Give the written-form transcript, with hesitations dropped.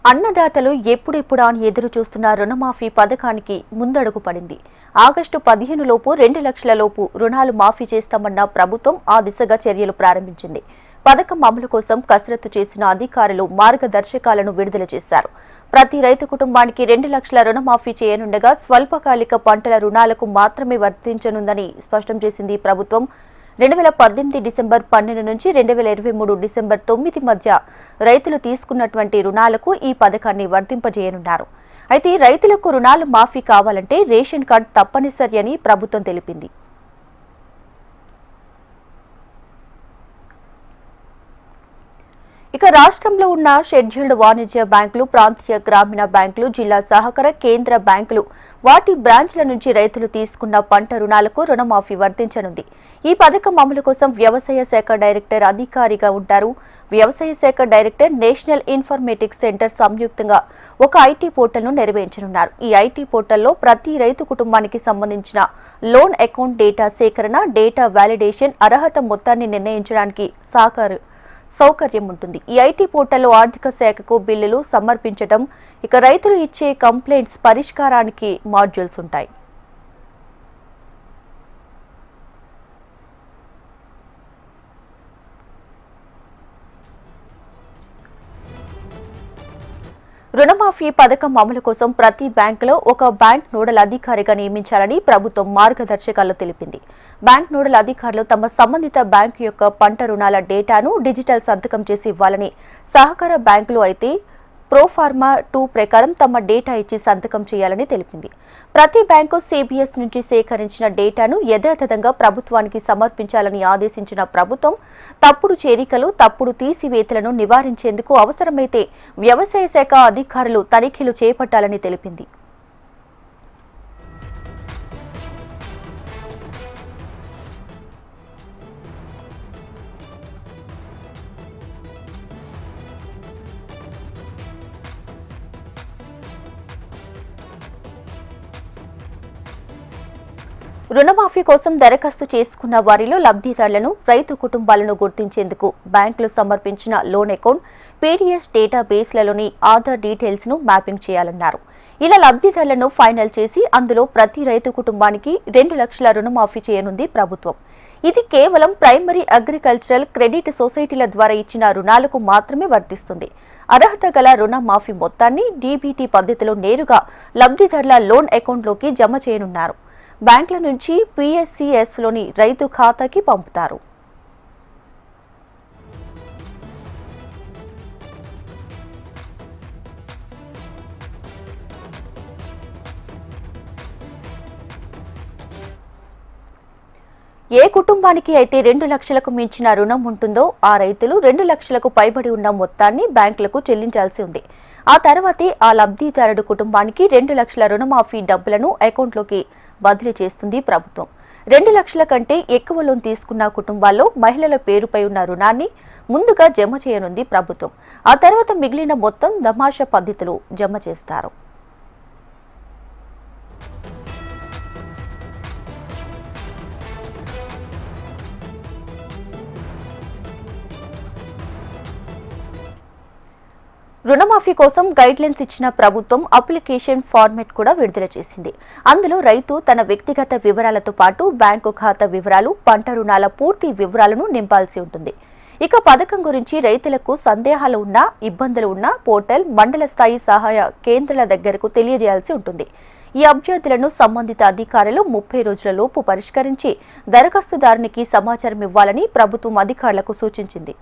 అన్నదాతలు ఎప్పుడెప్పుడా అని ఎదురు చూస్తున్న రుణమాఫీ పథకానికి ముందడుగు పడింది. ఆగస్టు 15 లోపు 2 లక్షల లోపు రుణాలు మాఫీ చేస్తామన్న ప్రభుత్వం ఆ దిశగా చర్యలు ప్రారంభించింది. పథకం అమలు కోసం కసరత్తు చేసిన అధికారులు మార్గదర్శకాలను విడుదల చేశారు. ప్రతి రైతు కుటుంబానికి 2 లక్షల రుణమాఫీ చేయనుండగా స్వల్పకాలిక పంటల రుణాలకు మాత్రమే వర్తించనుందని స్పష్టం చేసింది ప్రభుత్వం. 2018 డిసెంబర్ 12 నుంచి 2023 డిసెంబర్ 9 మధ్య రైతులు తీసుకున్నటువంటి రుణాలకు ఈ పథకాన్ని వర్తింపజేయనున్నారు. అయితే రైతులకు రుణాలు మాఫీ కావాలంటే రేషన్ కార్డు తప్పనిసరి అని ప్రభుత్వం తెలిపింది. ఇక రాష్ట్రంలో ఉన్న షెడ్యూల్డ్ వాణిజ్య బ్యాంకులు, ప్రాంతీయ గ్రామీణ బ్యాంకులు, జిల్లా సహకార కేంద్ర బ్యాంకులు వాటి బ్రాంచ్ల నుంచి రైతులు తీసుకున్న పంట రుణాలకు రుణమాఫీ వర్తించనుంది. ఈ పథకం అమలు కోసం వ్యవసాయ శాఖ డైరెక్టర్ అధికారిగా ఉంటారు. వ్యవసాయ శాఖ డైరెక్టర్, నేషనల్ ఇన్ఫర్మేటిక్స్ సెంటర్ సంయుక్తంగా ఒక ఐటీ పోర్టల్ను నిర్వహించనున్నారు. ఈ ఐటీ పోర్టల్లో ప్రతి రైతు కుటుంబానికి సంబంధించిన లోన్ అకౌంట్ డేటా సేకరణ, డేటా వాలిడేషన్, అర్హత మొత్తాన్ని నిర్ణయించడానికి సౌకర్యం ఉంటుంది. ఈ ఐటీ పోర్టల్లో ఆర్థిక శాఖకు బిల్లులు సమర్పించడం, ఇక రైతులు ఇచ్చే కంప్లైంట్స్ పరిష్కారానికి మాడ్యూల్స్ ఉంటాయి. రుణమాఫీ పథకం అమలు కోసం ప్రతి బ్యాంకులో ఒక బ్యాంక్ నోడల్ అధికారిగా నియమించాలని ప్రభుత్వం మార్గదర్శకాల్లో తెలిపింది. బ్యాంక్ నోడల్ అధికారులు తమ సంబంధిత బ్యాంకు యొక్క పంట రుణాల డేటాను డిజిటల్ సంతకం చేసి ఇవ్వాలని, సహకార బ్యాంకులు అయితే ప్రోఫార్మా 2 ప్రకారం తమ డేటా ఇచ్చి సంతకం చేయాలని తెలిపింది. ప్రతి బ్యాంకు సిబిఎస్ నుంచి సేకరించిన డేటాను యథాతథంగా ప్రభుత్వానికి సమర్పించాలని ఆదేశించిన ప్రభుత్వం తప్పుడు చేరికలు, తప్పుడు తీసివేతలను నివారించేందుకు అవసరమైతే వ్యవసాయ శాఖ అధికారులు తనిఖీలు చేపట్టాలని తెలిపింది. రుణమాఫీ కోసం దరఖాస్తు చేసుకున్న వారిలో లబ్ధిదారులను, రైతు కుటుంబాలను గుర్తించేందుకు బ్యాంకులు సమర్పించిన లోన్ అకౌంట్, పీడీఎస్ డేటా బేస్లలోని ఆధార్ డీటెయిల్స్ ను మ్యాపింగ్ చేయాలన్నారు. ఇలా లబ్ధిదారులను ఫైనల్ చేసి అందులో ప్రతి రైతు కుటుంబానికి 2 లక్షల రుణమాఫీ చేయనుంది ప్రభుత్వం. ఇది కేవలం ప్రైమరీ అగ్రికల్చరల్ క్రెడిట్ సొసైటీల ద్వారా ఇచ్చిన రుణాలకు మాత్రమే వర్తిస్తుంది. అర్హత గల రుణ మాఫీ మొత్తాన్ని డీబీటీ పద్ధతిలో నేరుగా లబ్ధిదారుల లోన్ అకౌంట్లోకి జమ చేయనున్నారు. బ్యాంకుల నుంచి పిఎస్సిఎస్లోని రైతు ఖాతాకి పంపుతారు. ఏ కుటుంబానికి అయితే 2 లక్షలకు మించిన రుణం ఉంటుందో ఆ రైతులు 2 లక్షలకు పైబడి ఉన్న మొత్తాన్ని బ్యాంకులకు చెల్లించాల్సి ఉంది. ఆ తర్వాతే ఆ లబ్ధిదారుడు కుటుంబానికి 2 లక్షల రుణమాఫీ డబ్బులను అకౌంట్లోకి బదిలీ చేస్తుంది ప్రభుత్వం. 2 లక్షల కంటే ఎక్కువ లోన్ తీసుకున్న కుటుంబాల్లో మహిళల పేరుపై ఉన్న రుణాన్ని ముందుగా జమ చేయనుంది ప్రభుత్వం. ఆ తర్వాత మిగిలిన మొత్తం దమాషా పద్ధతిలో జమ చేస్తారు. రుణమాఫీ కోసం గైడ్లైన్స్ ఇచ్చిన ప్రభుత్వం అప్లికేషన్ ఫార్మెట్ కూడా విడుదల చేసింది. అందులో రైతు తన వ్యక్తిగత వివరాలతో పాటు బ్యాంకు ఖాతా వివరాలు, పంట రుణాల పూర్తి వివరాలను నింపాల్సి ఉంటుంది. ఇక పథకం గురించి రైతులకు సందేహాలు ఉన్నా, ఇబ్బందులు ఉన్నా పోర్టల్, మండల స్థాయి సహాయ కేంద్రాల దగ్గరకు తెలియజేయాల్సి ఉంటుంది. ఈ అభ్యర్థులను సంబంధిత అధికారులు 30 రోజుల లోపు పరిష్కరించి దరఖాస్తుదారునికి సమాచారం ఇవ్వాలని ప్రభుత్వం అధికారులకు సూచించింది.